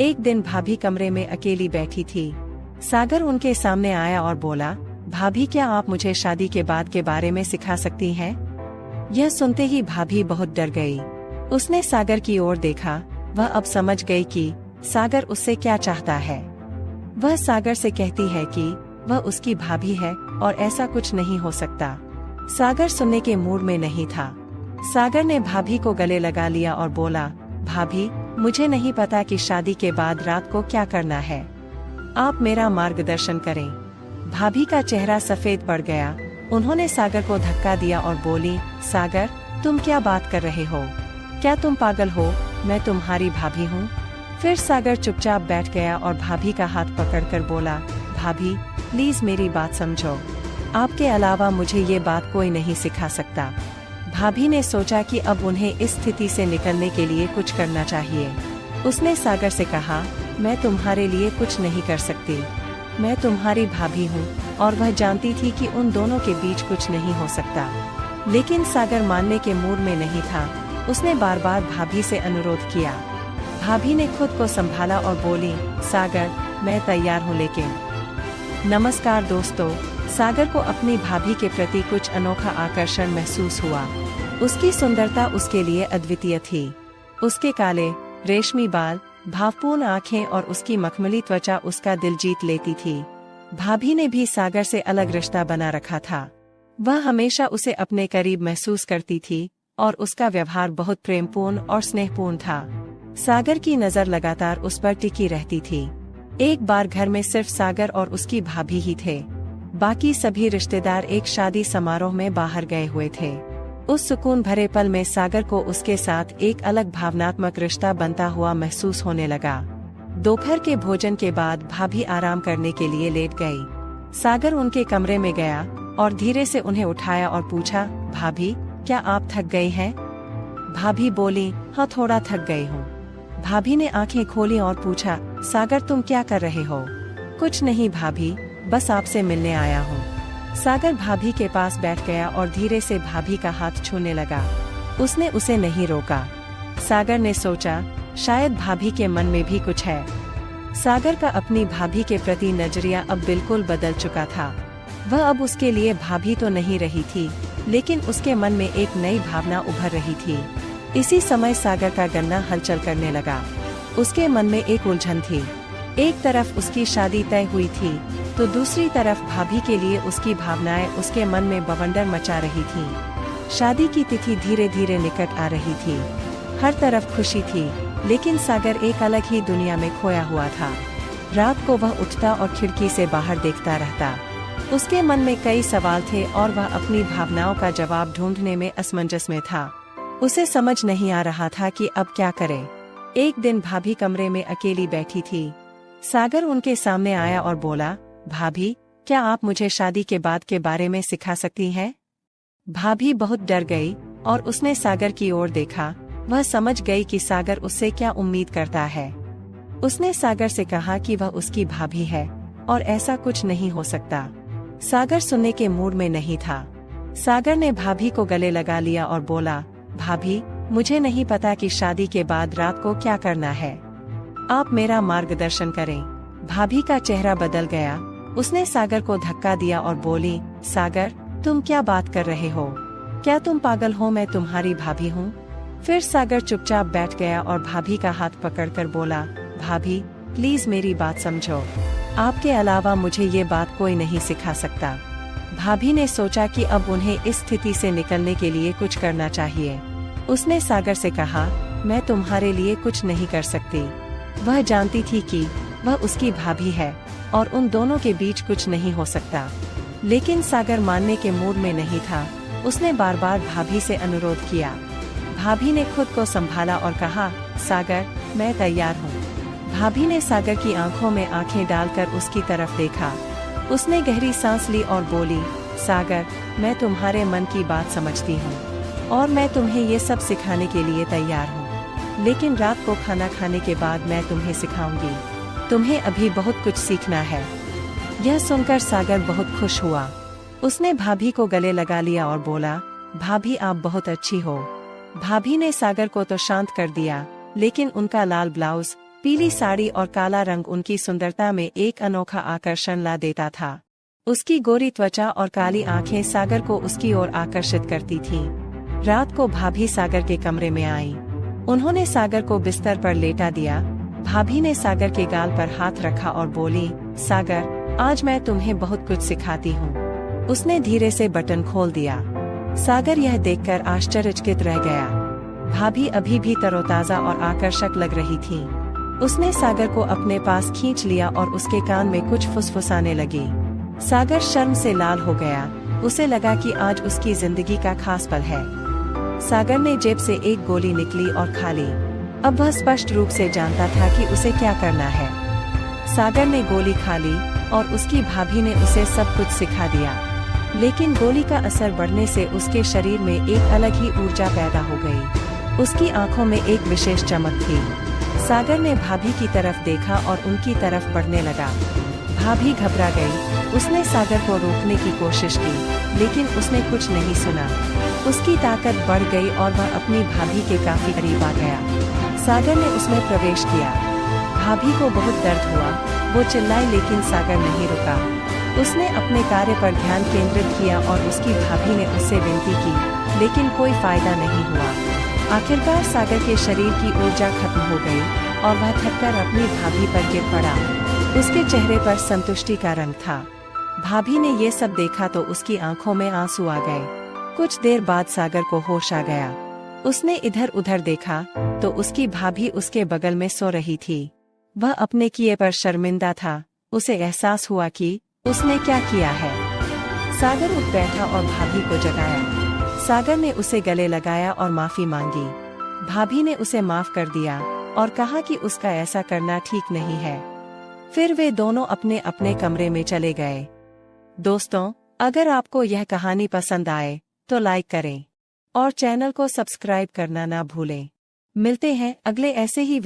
एक दिन भाभी कमरे में अकेली बैठी थी। सागर उनके सामने आया और बोला, भाभी क्या आप मुझे शादी के बाद के बारे में सिखा सकती हैं? यह सुनते ही भाभी बहुत डर गई। उसने सागर की ओर देखा। वह अब समझ गई कि सागर उससे क्या चाहता है। वह सागर से कहती है कि वह उसकी भाभी है और ऐसा कुछ नहीं हो सकता। सागर सुनने के मूड में नहीं था। सागर ने भाभी को गले लगा लिया और बोला, भाभी मुझे नहीं पता कि शादी के बाद रात को क्या करना है। आप मेरा मार्गदर्शन करें। भाभी का चेहरा सफेद पड़ गया। उन्होंने सागर को धक्का दिया और बोली, सागर तुम क्या बात कर रहे हो? क्या तुम पागल हो? मैं तुम्हारी भाभी हूँ। फिर सागर चुपचाप बैठ गया और भाभी का हाथ पकड़कर बोला, भाभी प्लीज मेरी बात समझो। आपके अलावा मुझे ये बात कोई नहीं सिखा सकता। भाभी ने सोचा कि अब उन्हें इस स्थिति से निकलने के लिए कुछ करना चाहिए। उसने सागर से कहा, मैं तुम्हारे लिए कुछ नहीं कर सकती। मैं तुम्हारी भाभी हूँ और वह जानती थी कि उन दोनों के बीच कुछ नहीं हो सकता। लेकिन सागर मानने के मूड में नहीं था। उसने बार बार भाभी से अनुरोध किया। भाभी ने खुद को संभाला और बोली, सागर मैं तैयार हूँ लेकिन। नमस्कार दोस्तों। सागर को अपनी भाभी के प्रति कुछ अनोखा आकर्षण महसूस हुआ। उसकी सुंदरता उसके लिए अद्वितीय थी। उसके काले रेशमी बाल, भावपूर्ण आँखें और उसकी मखमली त्वचा उसका दिल जीत लेती थी। भाभी ने भी सागर से अलग रिश्ता बना रखा था। वह हमेशा उसे अपने करीब महसूस करती थी और उसका व्यवहार बहुत प्रेमपूर्ण और स्नेहपूर्ण था। सागर की नजर लगातार उस पर टिकी रहती थी। एक बार घर में सिर्फ सागर और उसकी भाभी ही थे। बाकी सभी रिश्तेदार एक शादी समारोह में बाहर गए हुए थे। उस सुकून भरे पल में सागर को उसके साथ एक अलग भावनात्मक रिश्ता बनता हुआ महसूस होने लगा। दोपहर के भोजन के बाद भाभी आराम करने के लिए लेट गई। सागर उनके कमरे में गया और धीरे से उन्हें उठाया और पूछा, भाभी क्या आप थक गई हैं? भाभी बोली, हाँ थोड़ा थक गई हूँ। भाभी ने आंखें खोली और पूछा, सागर तुम क्या कर रहे हो? कुछ नहीं भाभी, बस आपसे मिलने आया हूँ। सागर भाभी के पास बैठ गया और धीरे से भाभी का हाथ छूने लगा। उसने उसे नहीं रोका। सागर ने सोचा, शायद भाभी के मन में भी कुछ है। सागर का अपनी भाभी के प्रति नजरिया अब बिल्कुल बदल चुका था। वह अब उसके लिए भाभी तो नहीं रही थी, लेकिन उसके मन में एक नई भावना उभर रही थी। इसी समय सागर का गन्ना हलचल करने लगा। उसके मन में एक उलझन थी। एक तरफ उसकी शादी तय हुई थी, तो दूसरी तरफ भाभी के लिए उसकी भावनाएं उसके मन में बवंडर मचा रही थीं। शादी की तिथि धीरे धीरे निकट आ रही थी। हर तरफ खुशी थी, लेकिन सागर एक अलग ही दुनिया में खोया हुआ था। रात को वह उठता और खिड़की से बाहर देखता रहता। उसके मन में कई सवाल थे और वह अपनी भावनाओं का जवाब ढूंढने में असमंजस में था। उसे समझ नहीं आ रहा था कि अब क्या करे। एक दिन भाभी कमरे में अकेली बैठी थी। सागर उनके सामने आया और बोला, भाभी क्या आप मुझे शादी के बाद के बारे में सिखा सकती हैं? भाभी बहुत डर गई और उसने सागर की ओर देखा। वह समझ गई कि सागर उससे क्या उम्मीद करता है। उसने सागर से कहा कि वह उसकी भाभी है और ऐसा कुछ नहीं हो सकता। सागर सुनने के मूड में नहीं था। सागर ने भाभी को गले लगा लिया और बोला, भाभी मुझे नहीं पता कि शादी के बाद रात को क्या करना है। आप मेरा मार्गदर्शन करें। भाभी का चेहरा बदल गया। उसने सागर को धक्का दिया और बोली, सागर तुम क्या बात कर रहे हो? क्या तुम पागल हो? मैं तुम्हारी भाभी हूँ। फिर सागर चुपचाप बैठ गया और भाभी का हाथ पकड़कर बोला, भाभी प्लीज मेरी बात समझो। आपके अलावा मुझे ये बात कोई नहीं सिखा सकता। भाभी ने सोचा कि अब उन्हें इस स्थिति से निकलने के लिए कुछ करना चाहिए। उसने सागर से कहा, मैं तुम्हारे लिए कुछ नहीं कर सकती। वह जानती थी कि वह उसकी भाभी है और उन दोनों के बीच कुछ नहीं हो सकता। लेकिन सागर मानने के मूड में नहीं था। उसने बार बार भाभी से अनुरोध किया। भाभी ने खुद को संभाला और कहा, सागर मैं तैयार हूँ। भाभी ने सागर की आंखों में आंखें डालकर उसकी तरफ देखा। उसने गहरी सांस ली और बोली, सागर मैं तुम्हारे मन की बात समझती हूँ और मैं तुम्हें ये सब सिखाने के लिए तैयार हूँ। लेकिन रात को खाना खाने के बाद मैं तुम्हें सिखाऊंगी। तुम्हें अभी बहुत कुछ सीखना है। यह सुनकर सागर बहुत खुश हुआ। उसने भाभी को गले लगा लिया और बोला, भाभी आप बहुत अच्छी हो। भाभी ने सागर को तो शांत कर दिया, लेकिन उनका लाल ब्लाउज पीली साड़ी और काला रंग उनकी सुंदरता में एक अनोखा आकर्षण ला देता था। उसकी गोरी त्वचा और काली आंखें सागर को उसकी ओर आकर्षित करती थीं। रात को भाभी सागर के कमरे में आई। उन्होंने सागर को बिस्तर पर लेटा दिया। भाभी ने सागर के गाल पर हाथ रखा और बोली, सागर, आज मैं तुम्हें बहुत कुछ सिखाती हूँ। उसने धीरे से बटन खोल दिया। सागर यह देखकर आश्चर्यचकित रह गया। भाभी अभी भी तरोताजा और आकर्षक लग रही थी। उसने सागर को अपने पास खींच लिया और उसके कान में कुछ फुसफुसाने लगी। सागर शर्म से लाल हो गया। उसे लगा कि आज उसकी जिंदगी का खास पल है। सागर ने जेब से एक गोली निकली और खा ली। अब वह स्पष्ट रूप से जानता था कि उसे क्या करना है। सागर ने गोली खा ली और उसकी भाभी ने उसे सब कुछ सिखा दिया। लेकिन गोली का असर बढ़ने से उसके शरीर में एक अलग ही ऊर्जा पैदा हो गई। उसकी आंखों में एक विशेष चमक थी। सागर ने भाभी की तरफ देखा और उनकी तरफ बढ़ने लगा। भाभी घबरा गई। उसने सागर को रोकने की कोशिश की, लेकिन उसने कुछ नहीं सुना। उसकी ताकत बढ़ गई और वह अपनी भाभी के काफी करीब आ गया। सागर ने उसमें प्रवेश किया। भाभी को बहुत दर्द हुआ। वो चिल्लाई, लेकिन सागर नहीं रुका। उसने अपने कार्य पर ध्यान केंद्रित किया और उसकी भाभी ने उससे विनती की, लेकिन कोई फायदा नहीं हुआ। आखिरकार सागर के शरीर की ऊर्जा खत्म हो गई और वह थककर अपनी भाभी पर गिर पड़ा। उसके चेहरे पर संतुष्टि का रंग था। भाभी ने ये सब देखा तो उसकी आंखों में आंसू आ गए। कुछ देर बाद सागर को होश आ गया। उसने इधर उधर देखा तो उसकी भाभी उसके बगल में सो रही थी। वह अपने किए पर शर्मिंदा था। उसे एहसास हुआ कि उसने क्या किया है। सागर उठ बैठा और भाभी को जगाया। सागर ने उसे गले लगाया और माफी मांगी। भाभी ने उसे माफ कर दिया और कहा कि उसका ऐसा करना ठीक नहीं है। फिर वे दोनों अपने अपने कमरे में चले गए। दोस्तों, अगर आपको यह कहानी पसंद आए तो लाइक करें और चैनल को सब्सक्राइब करना ना भूलें। मिलते हैं अगले ऐसे ही